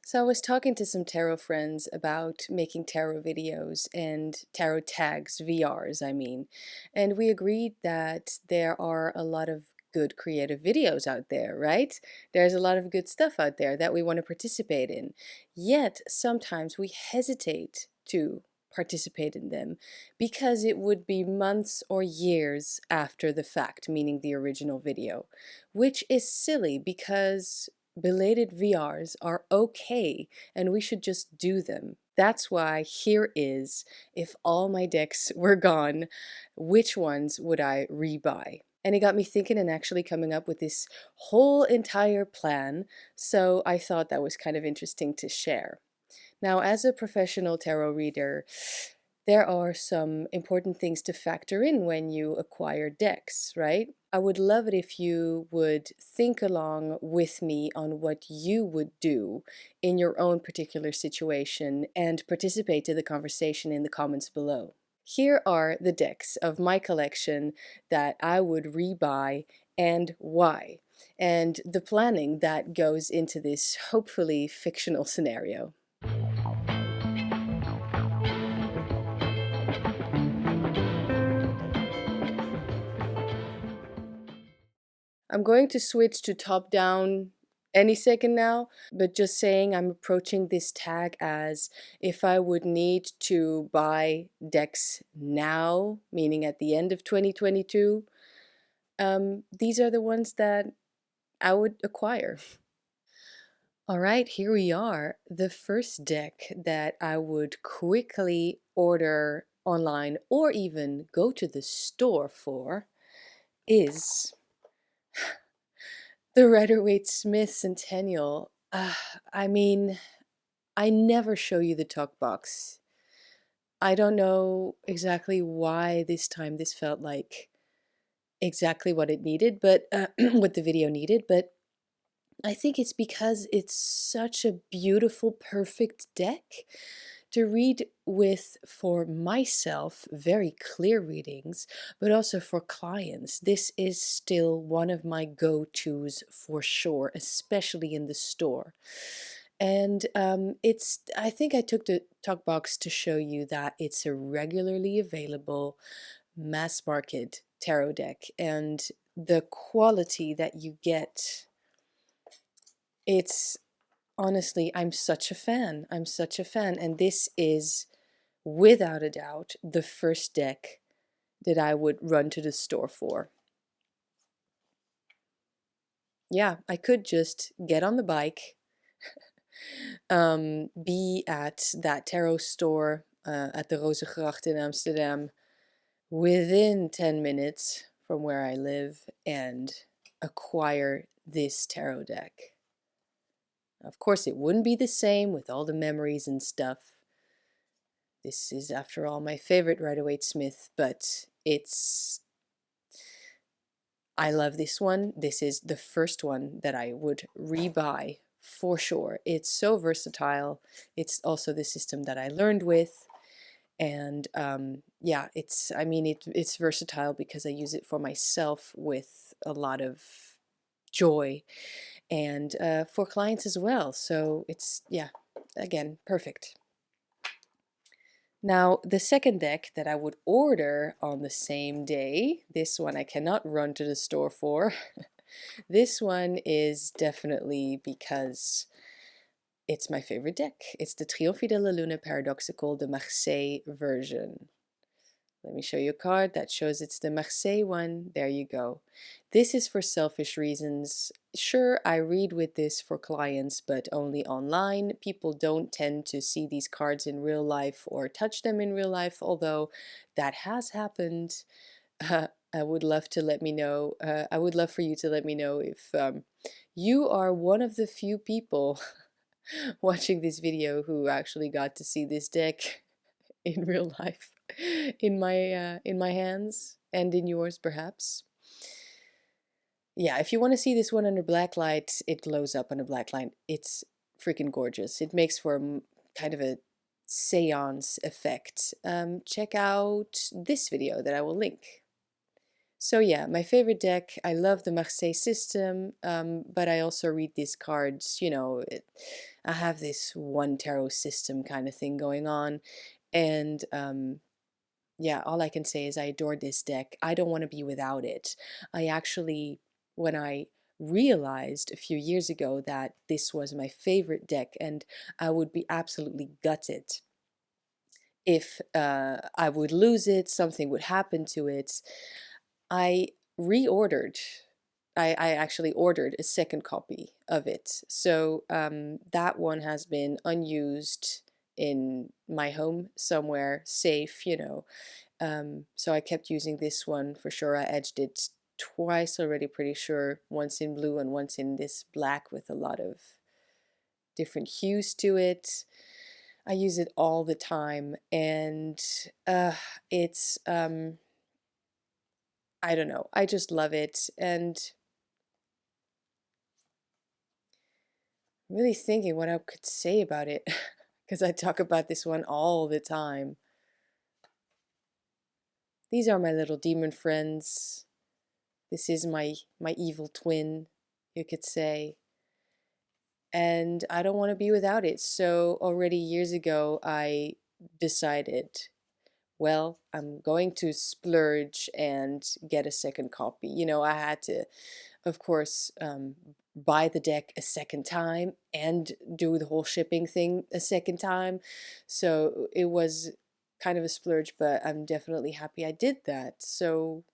So I was talking to some tarot friends about making tarot videos and tarot tags, VRs, I mean, and we agreed that there are a lot of good creative videos out there, right? There's a lot of good stuff out there that we want to participate in. Yet sometimes we hesitate to participate in them because it would be months or years after the fact, meaning the original video, which is silly because belated VRs are okay and we should just do them. That's why here is, if all my decks were gone, which ones would I rebuy? And it got me thinking and actually coming up with this whole entire plan, so I thought that was kind of interesting to share. Now, as a professional tarot reader, there are some important things to factor in when you acquire decks, right? I would love it if you would think along with me on what you would do in your own particular situation and participate to the conversation in the comments below. Here are the decks of my collection that I would rebuy and why, and the planning that goes into this hopefully fictional scenario. I'm going to switch to top down any second now, but just saying I'm approaching this tag as if I would need to buy decks now, meaning at the end of 2022, these are the ones that I would acquire. All right, here we are. The first deck that I would quickly order online or even go to the store for is the Rider-Waite-Smith Centennial. I mean, I never show you the talk box. I don't know exactly why this time this felt like exactly what it needed, but what the video needed, but I think it's because it's such a beautiful, perfect deck to read with for myself, very clear readings, but also for clients. This is still one of my go-tos for sure, especially in the store. And I think I took the talk box to show you that it's a regularly available mass market tarot deck, and the quality that you get, it's honestly, I'm such a fan. I'm such a fan. And this is, without a doubt, the first deck that I would run to the store for. Yeah, I could just get on the bike, be at that tarot store at the Rozengracht in Amsterdam within 10 minutes from where I live and acquire this tarot deck. Of course, it wouldn't be the same with all the memories and stuff. This is, after all, my favorite Rider-Waite-Smith, but I love this one. This is the first one that I would rebuy for sure. It's so versatile. It's also the system that I learned with. And yeah, it's versatile because I use it for myself with a lot of joy, and for clients as well. So it's, yeah, again, perfect. Now, the second deck that I would order on the same day, this one I cannot run to the store for. This one is definitely because it's my favorite deck. It's the Triomphe de la Lune Paradoxical, the Marseille version. Let me show you a card that shows it's the Marseille one. There you go. This is for selfish reasons. Sure, I read with this for clients, but only online. People don't tend to see these cards in real life or touch them in real life, although that has happened. I would love to let me know. I would love for you to let me know if you are one of the few people watching this video who actually got to see this deck in real life, in my hands and in yours perhaps. Yeah, if you want to see this one under black light, it glows up under black light. It's freaking gorgeous. It makes for kind of a seance effect. Check out this video that I will link. So yeah, my favorite deck, I love the Marseille system, but I also read these cards, I have this one tarot system kind of thing going on. And yeah, all I can say is I adore this deck. I don't want to be without it. I actually, when I realized a few years ago that this was my favorite deck, and I would be absolutely gutted if I would lose it, something would happen to it, I reordered. I actually ordered a second copy of it. So that one has been unused in my home somewhere, safe. So I kept using this one for sure. I edged it twice already, pretty sure. Once in blue and once in this black with a lot of different hues to it. I use it all the time, and it's I don't know. I just love it, and I'm really thinking what I could say about it because I talk about this one all the time. These are my little demon friends. This is my evil twin, you could say. And I don't want to be without it. So already years ago I decided, well, I'm going to splurge and get a second copy. I had to, of course, buy the deck a second time and do the whole shipping thing a second time. So it was kind of a splurge, but I'm definitely happy I did that. So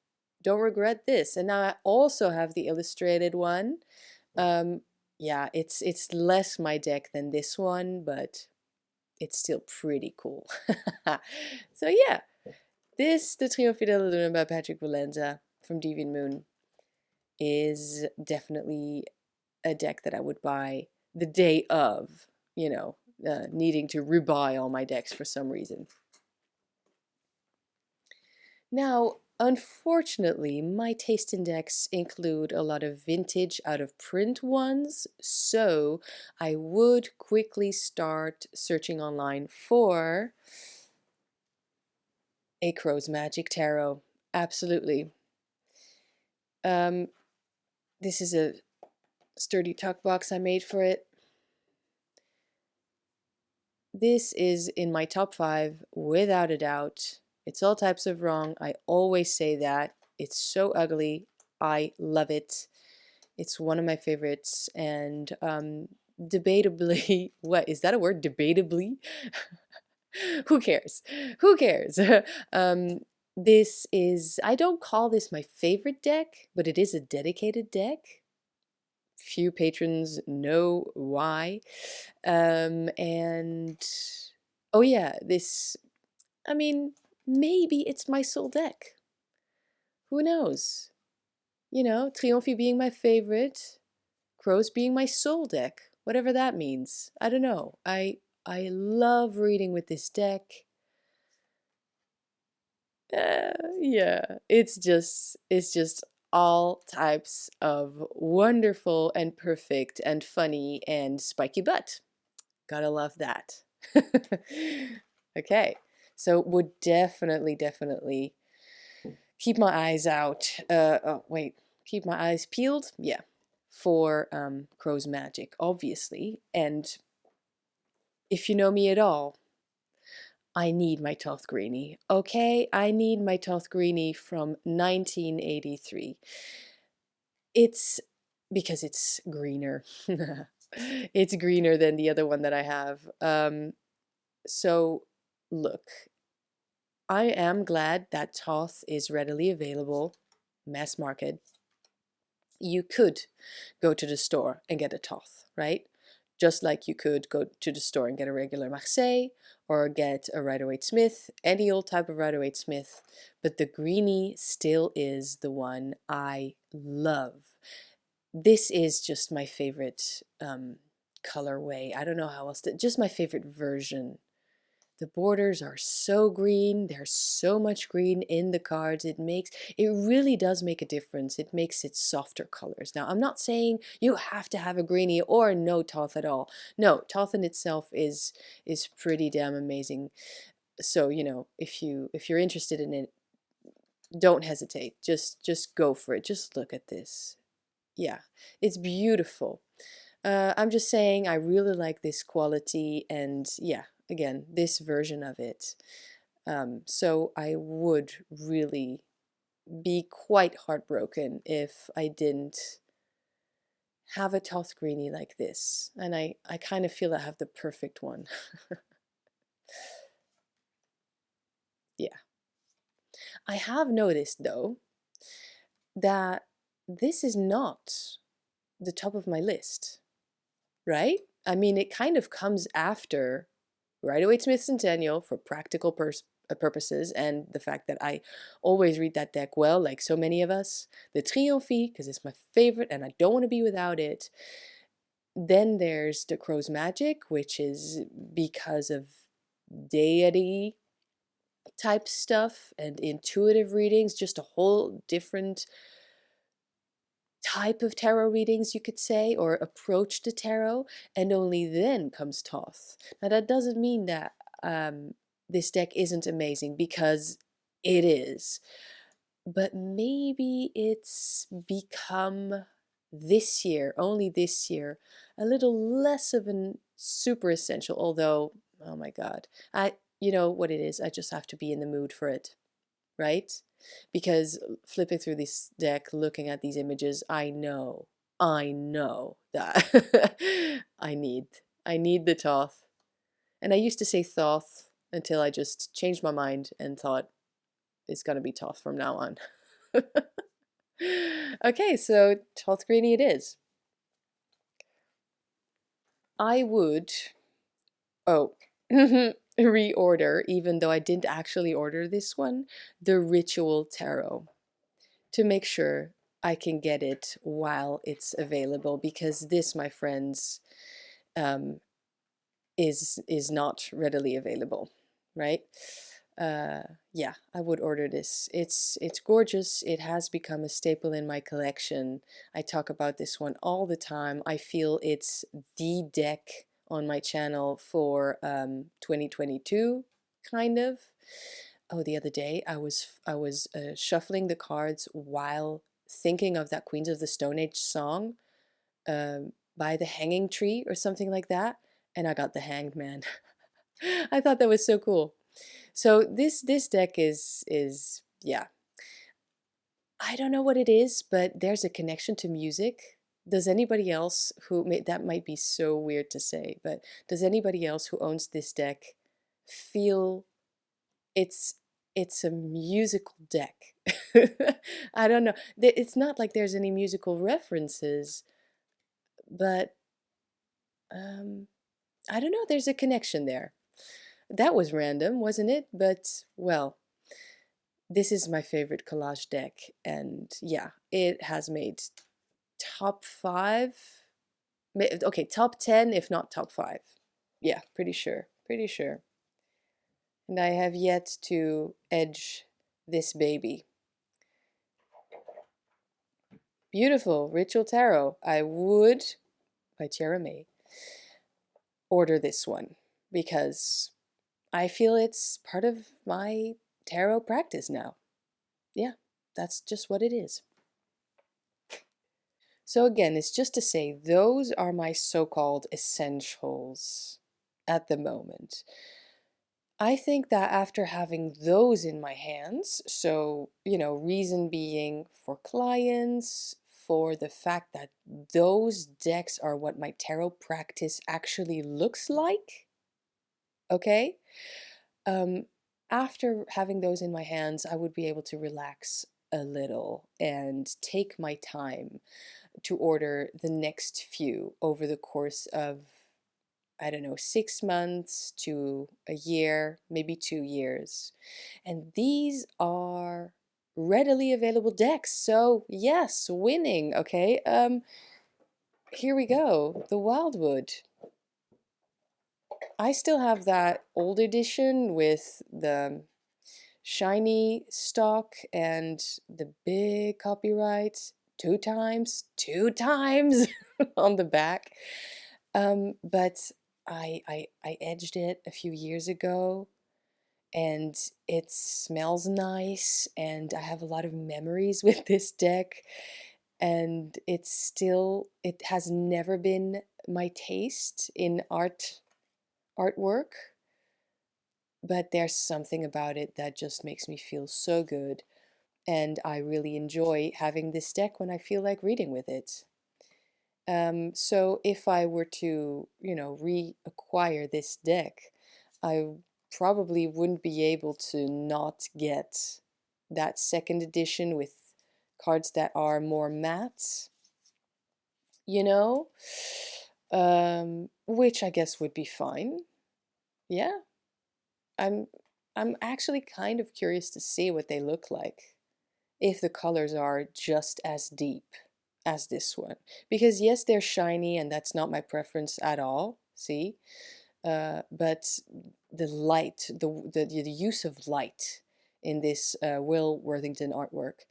don't regret this. And now I also have the illustrated one. Um, yeah, it's less my deck than this one, but it's still pretty cool. So yeah, the Triomphe de la Luna by Patrick Valenza from Deviant Moon is definitely a deck that I would buy the day of, needing to rebuy all my decks for some reason. Now, unfortunately, my taste in decks include a lot of vintage out of print ones, so I would quickly start searching online for a Crow's Magic Tarot. Absolutely. This is a sturdy tuck box I made for it. This is in my top 5 without a doubt. It's all types of wrong. I always say that. It's so ugly. I love it. It's one of my favorites, and debatably, what is that a word? Debatably? Who cares? Who cares? um, this is, I don't call this my favorite deck, but it is a dedicated deck. Few patrons know why. And oh yeah, I mean, maybe it's my soul deck. Who knows? Triomphe being my favorite, Crows being my soul deck, whatever that means. I don't know. I love reading with this deck. Yeah, it's just all types of wonderful and perfect and funny and spiky butt. Gotta love that. Okay, so would definitely keep my eyes out. Oh wait, keep my eyes peeled. Yeah, for Crow's Magic, obviously. And if you know me at all, I need my Toth Greenie. Okay, I need my Toth Greenie from 1983. It's because it's greener. It's greener than the other one that I have. So look, I am glad that Toth is readily available, mass market. You could go to the store and get a Toth, right? Just like you could go to the store and get a regular Marseille or get a Rider-Waite Smith, any old type of Rider-Waite Smith. But the greenie still is the one I love. This is just my favorite colorway. I don't know how else to, just my favorite version. The borders are so green. There's so much green in the cards. It really does make a difference. It makes it softer colors. Now, I'm not saying you have to have a greenie or no Toth at all. No, Toth in itself is pretty damn amazing. So, if you're interested in it, don't hesitate. Just go for it. Just look at this. Yeah, it's beautiful. I'm just saying I really like this quality, and yeah, again, this version of it. So I would really be quite heartbroken if I didn't have a Toth Greenie like this. And I kind of feel I have the perfect one. Yeah. I have noticed though that this is not the top of my list, right? I mean, it kind of comes after Rider-Waite-Smith Centennial for practical purposes, and the fact that I always read that deck well, like so many of us. The Triomphe, because it's my favorite and I don't want to be without it. Then there's the Crow's Magic, which is because of deity type stuff and intuitive readings, just a whole different type of tarot readings, you could say, or approach to tarot, and only then comes Thoth. Now, that doesn't mean that this deck isn't amazing, because it is, but maybe it's become this year, only this year, a little less of a super essential, although, oh my God, you know what it is, I just have to be in the mood for it, right? Because flipping through this deck, looking at these images, I know that I need the Thoth. And I used to say Thoth until I just changed my mind and thought it's gonna be Thoth from now on. Okay, so Thoth Greenie it is. I would, oh, reorder, even though I didn't actually order this one, the Ritual Tarot, to make sure I can get it while it's available, because this, my friends, um, is not readily available, right? Yeah, I would order this. It's gorgeous. It has become a staple in my collection. I talk about this one all the time. I feel it's the deck on my channel for 2022, kind of. Oh, the other day I was shuffling the cards while thinking of that Queens of the Stone Age song, by the hanging tree or something like that, and I got the Hanged Man. I thought that was so cool. So this deck is yeah. I don't know what it is, but there's a connection to music. Does anybody else that might be so weird to say, but does anybody else who owns this deck feel it's it's a musical deck? I don't know. It's not like there's any musical references, but um, I don't know. There's a connection there. That was random, wasn't it? But well, this is my favorite collage deck, and yeah, it has made top 5. Okay, top 10, if not top 5. Yeah, pretty sure. Pretty sure. And I have yet to edge this baby. Beautiful Ritual Tarot. I would, by Tara May, order this one because I feel it's part of my tarot practice now. Yeah, that's just what it is. So again, it's just to say those are my so-called essentials at the moment. I think that after having those in my hands, so, reason being for clients, for the fact that those decks are what my tarot practice actually looks like, okay? Um, After having those in my hands, I would be able to relax a little and take my time to order the next few over the course of, I don't know, 6 months to a year, maybe 2 years. And these are readily available decks. So yes, winning. Okay. Here we go. The Wildwood. I still have that old edition with the shiny stock and the big copyright two times on the back. But I edged it a few years ago, and it smells nice, and I have a lot of memories with this deck, and it has never been my taste in artwork, but there's something about it that just makes me feel so good, and I really enjoy having this deck when I feel like reading with it. So if I were to, reacquire this deck, I probably wouldn't be able to not get that second edition with cards that are more matte, you know, which I guess would be fine. Yeah, I'm I'm actually kind of curious to see what they look like if the colors are just as deep as this one. Because yes, they're shiny and that's not my preference at all, see? But the light, the use of light in this Will Worthington artwork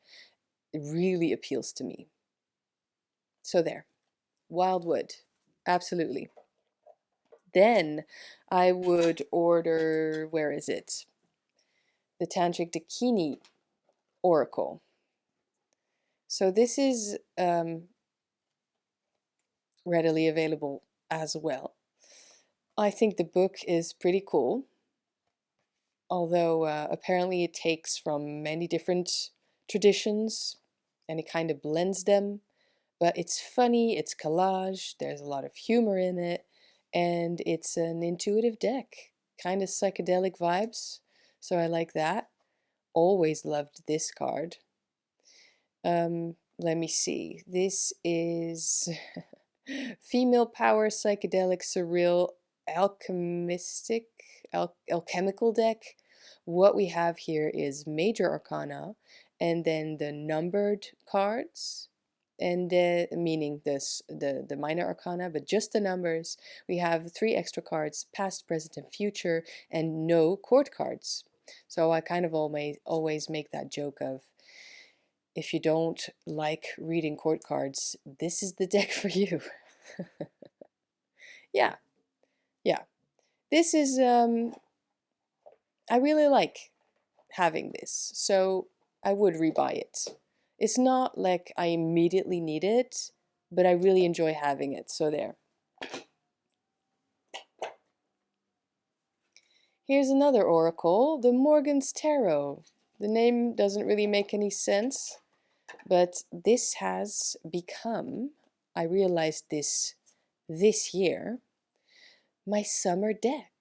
really appeals to me. So there, Wildwood, absolutely. Then I would order, where is it? The Tantric Dakini Oracle. So this is readily available as well. I think the book is pretty cool, although apparently it takes from many different traditions and it kind of blends them. But it's funny, it's collage, there's a lot of humor in it, and it's an intuitive deck, kind of psychedelic vibes. So I like that. Always loved this card. Let me see. This is Female Power Psychedelic Surreal Alchemistic Alchemical deck. What we have here is Major Arcana and then the numbered cards, and meaning the minor arcana, but just the numbers. We have 3 extra cards, past, present, and future, and no court cards. So I kind of always make that joke of, if you don't like reading court cards, this is the deck for you. Yeah, yeah. This is, I really like having this, so I would rebuy it. It's not like I immediately need it, but I really enjoy having it, so there. Here's another oracle, the Morgan's Tarot. The name doesn't really make any sense, but this has become, I realized this year, my summer deck.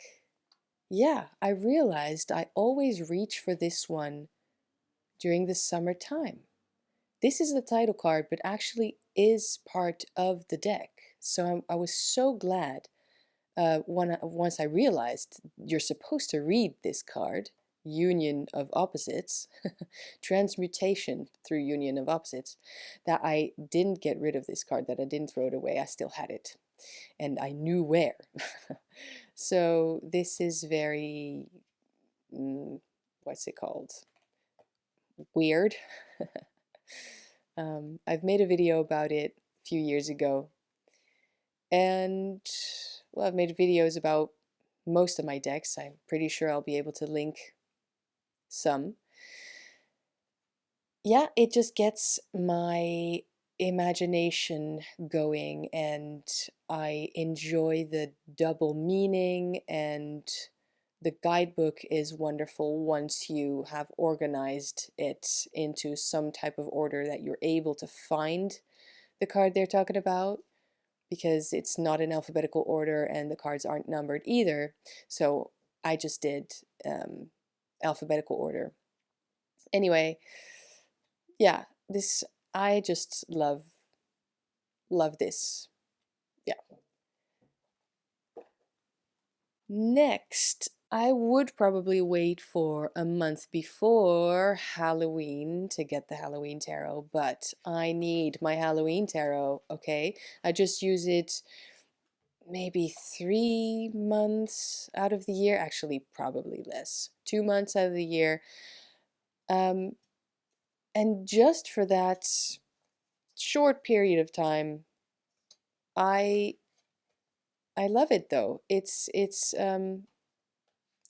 Yeah, I realized I always reach for this one during the summertime. This is the title card, but actually is part of the deck. So I was so glad once I realized you're supposed to read this card, Union of Opposites, transmutation through Union of Opposites, that I didn't get rid of this card, that I didn't throw it away. I still had it, and I knew where. So this is very, what's it called? Weird. I've made a video about it a few years ago, and well, I've made videos about most of my decks. I'm pretty sure I'll be able to link some. Yeah, it just gets my imagination going, and I enjoy the double meaning, and the guidebook is wonderful once you have organized it into some type of order that you're able to find the card they're talking about, because it's not in alphabetical order and the cards aren't numbered either. So I just did alphabetical order. Anyway, yeah, this, I just love this. Yeah. Next, I would probably wait for a month before Halloween to get the Halloween tarot, but I need my Halloween tarot, okay? I just use it maybe 3 months out of the year, actually probably less, 2 months out of the year. Um, and just for that short period of time, I I love it though.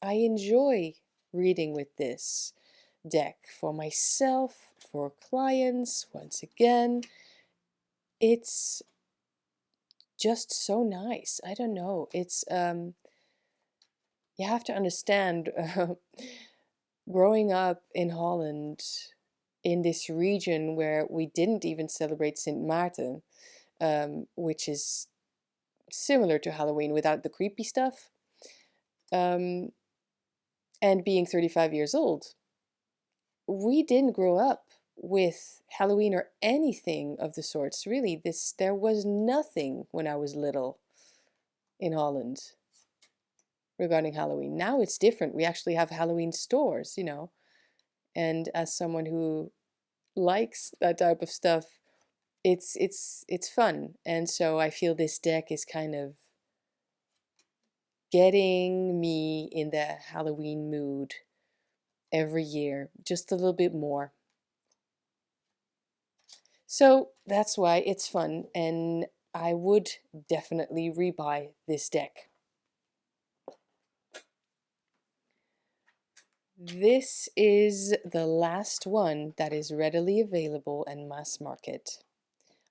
I enjoy reading with this deck for myself, for clients. Once again, it's just so nice. I don't know. It's you have to understand, growing up in Holland, in this region where we didn't even celebrate St. Maarten, which is similar to Halloween without the creepy stuff, and being 35 years old, we didn't grow up with Halloween or anything of the sorts. Really, there was nothing when I was little in Holland regarding Halloween. Now it's different. We actually have Halloween stores, you know. And as someone who likes that type of stuff, it's fun. And so I feel this deck is kind of getting me in the Halloween mood every year, just a little bit more. So that's why it's fun, and I would definitely rebuy this deck. This is the last one that is readily available and mass market.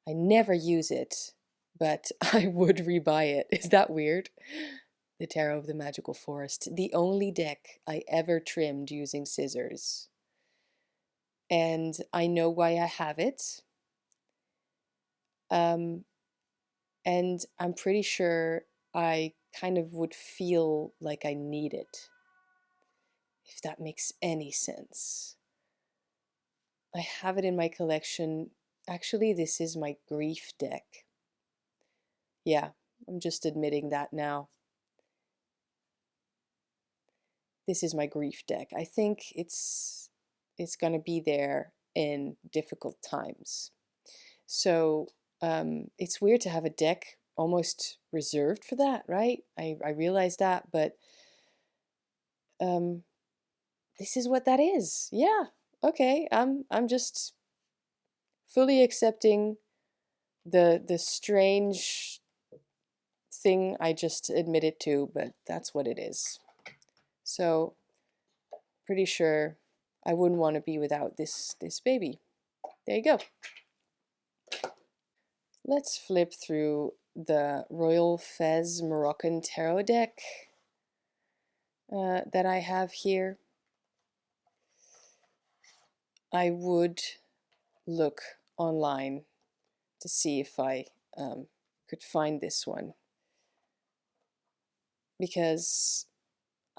I never use it, but I would rebuy it. Is that weird? The Tarot of the Magical Forest, the only deck I ever trimmed using scissors. And I know why I have it. And I'm pretty sure I kind of would feel like I need it, if that makes any sense. I have it in my collection. Actually, this is my grief deck. Yeah, I'm just admitting that now. This is my grief deck. I think it's going to be there in difficult times. So it's weird to have a deck almost reserved for that, right? I realize that, but this is what that is. Yeah, okay. I'm just fully accepting the strange thing I just admitted to, but that's what it is. So pretty sure I wouldn't want to be without this baby. There you go. Let's flip through the Royal Fez Moroccan Tarot deck that I have here. I would look online to see if I could find this one, because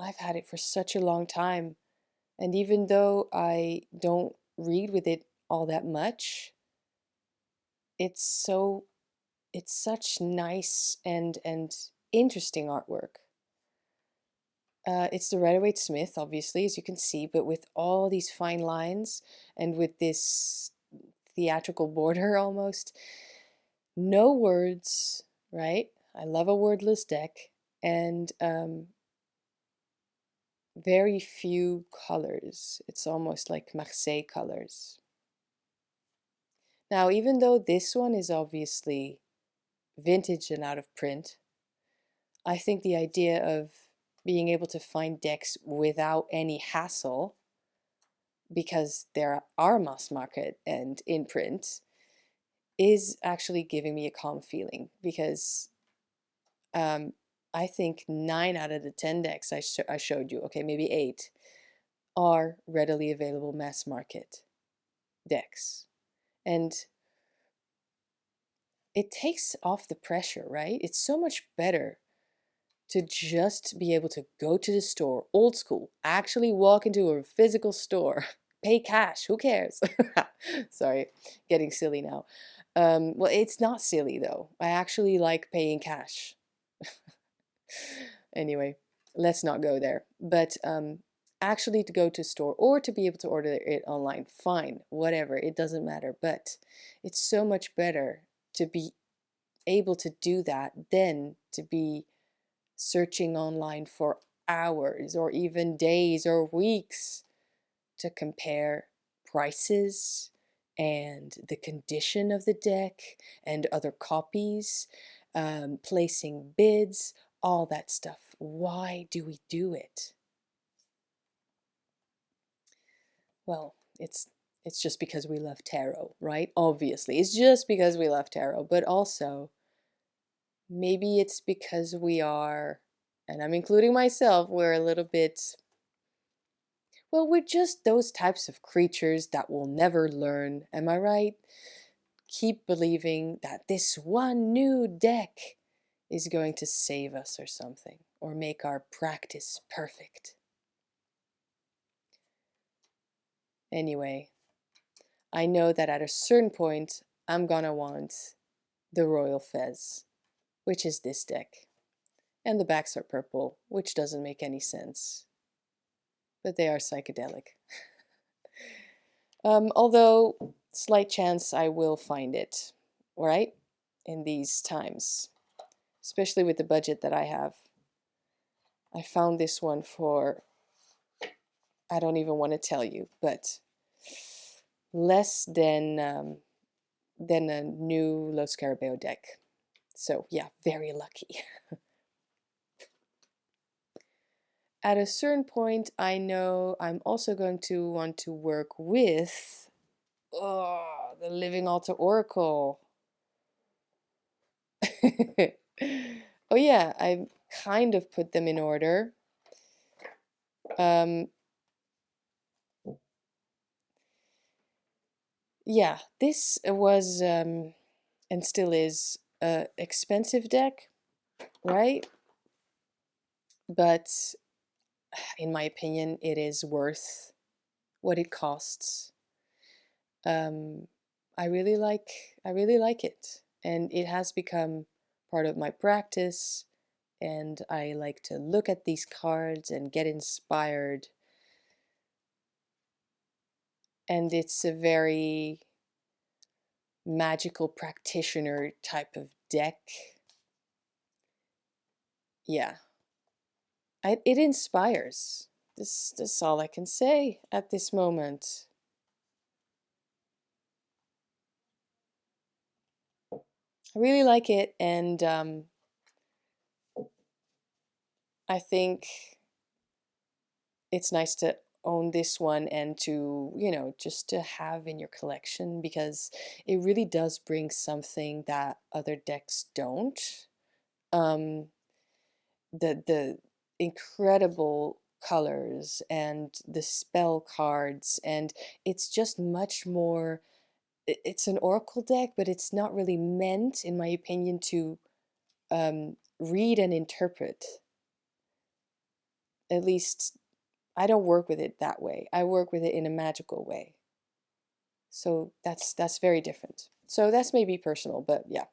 I've had it for such a long time, and even though I don't read with it all that much, it's such nice and interesting artwork. It's the Rider-Waite-Smith, obviously, as you can see, but with all these fine lines and with this theatrical border almost. No words, right? I love a wordless deck, and very few colors. It's almost like Marseille colors. Now, even though this one is obviously vintage and out of print, I think the idea of being able to find decks without any hassle, because there are mass market and in print, is actually giving me a calm feeling, because I think 9 out of the 10 decks I showed you, okay, maybe 8, are readily available mass market decks. And it takes off the pressure, right? It's so much better to just be able to go to the store, old school, actually walk into a physical store, pay cash, who cares? Sorry, getting silly now. Well, it's not silly though. I actually like paying cash. Anyway, let's not go there. But actually to go to a store or to be able to order it online, fine, whatever, it doesn't matter. But it's so much better to be able to do that than to be searching online for hours or even days or weeks to compare prices and the condition of the deck and other copies, placing bids, all that stuff. Why do we do it? well, it's just because we love tarot, right? Obviously, it's just because we love tarot, but also maybe it's because we are, and I'm including myself, we're a little bit, well, we're just those types of creatures that will never learn. Am I right? Keep believing that this one new deck is going to save us or something, or make our practice perfect. Anyway, I know that at a certain point, I'm gonna want the Royal Fez, which is this deck. And the backs are purple, which doesn't make any sense. But they are psychedelic. Although, slight chance I will find it, right? In these times, especially with the budget that I have. I found this one for, I don't even want to tell you, but less than a new Los Carabeo deck. So yeah, very lucky. At a certain point, I know I'm also going to want to work with the Living Altar Oracle. Oh yeah, I kind of put them in order. Yeah, this was and still is a expensive deck, right? But in my opinion, it is worth what it costs. Um, I really like it, and it has become part of my practice. And I like to look at these cards and get inspired. And it's a very magical practitioner type of deck. Yeah, it inspires. That's all I can say at this moment. I really like it, and I think it's nice to own this one and to, just to have in your collection, because it really does bring something that other decks don't. Um, the incredible colors and the spell cards, and it's just much more, it's an oracle deck, but it's not really meant, in my opinion, to read and interpret. At least I don't work with it that way. I work with it in a magical way. So that's very different. So that's maybe personal, but yeah,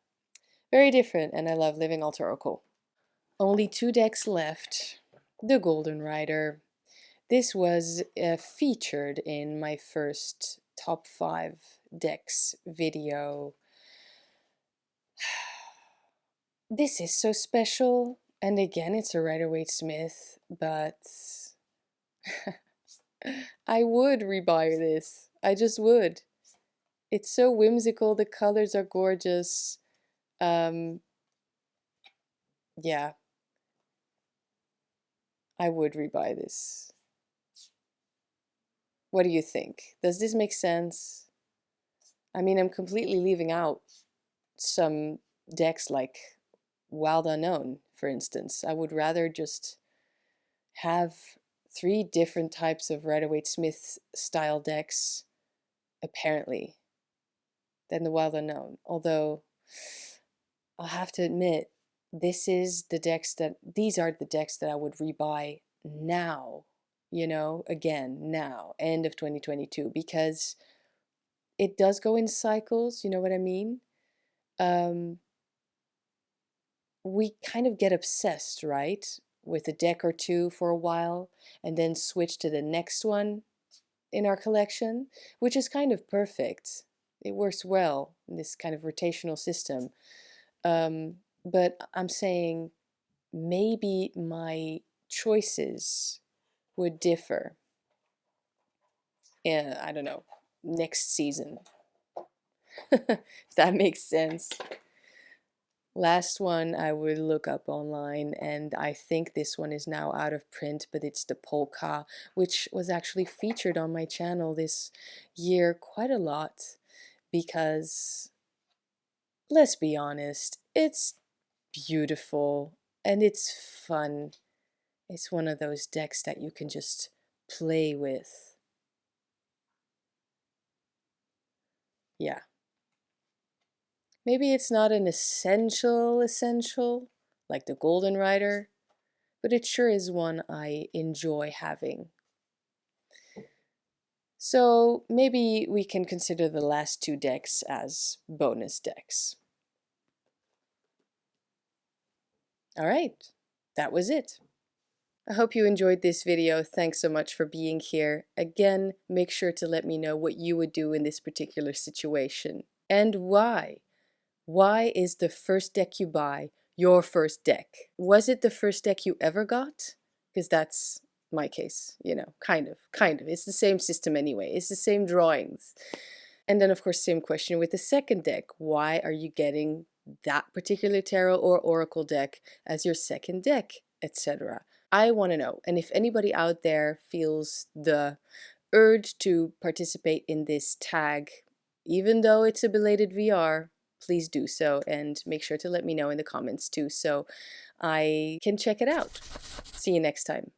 very different. And I love Living Altar Oracle. Only 2 decks left. The Golden Rider. This was featured in my first top 5 decks video. This is so special. And again, it's a Rider-Waite-Smith, but I would rebuy this. I just would. It's so whimsical. The colors are gorgeous. Yeah, I would rebuy this. What do you think? Does this make sense? I mean, I'm completely leaving out some decks like Wild Unknown, for instance. I would rather just have 3 different types of Rider-Waite-Smith style decks, apparently, than the Wild Unknown. Although, I'll have to admit, these are the decks that I would rebuy now, again, now, end of 2022, because it does go in cycles, you know what I mean? We kind of get obsessed, right? With a deck or two for a while and then switch to the next one in our collection, which is kind of perfect. It works well in this kind of rotational system. But I'm saying maybe my choices would differ. Yeah, I don't know, next season. If that makes sense. Last one I would look up online, and I think this one is now out of print, but it's the polka, which was actually featured on my channel this year quite a lot because, let's be honest, it's beautiful and it's fun. It's one of those decks that you can just play with. Yeah. Maybe it's not an essential, like the Golden Rider, but it sure is one I enjoy having. So maybe we can consider the last two decks as bonus decks. All right, that was it. I hope you enjoyed this video. Thanks so much for being here. Again, make sure to let me know what you would do in this particular situation and why. Why is the first deck you buy your first deck? Was it the first deck you ever got? Because that's my case, you know, kind of. It's the same system anyway. It's the same drawings. And then, of course, same question with the second deck. Why are you getting that particular tarot or oracle deck as your second deck, etc.? I want to know. And if anybody out there feels the urge to participate in this tag, even though it's a belated VR, please do so, and make sure to let me know in the comments too so I can check it out. See you next time.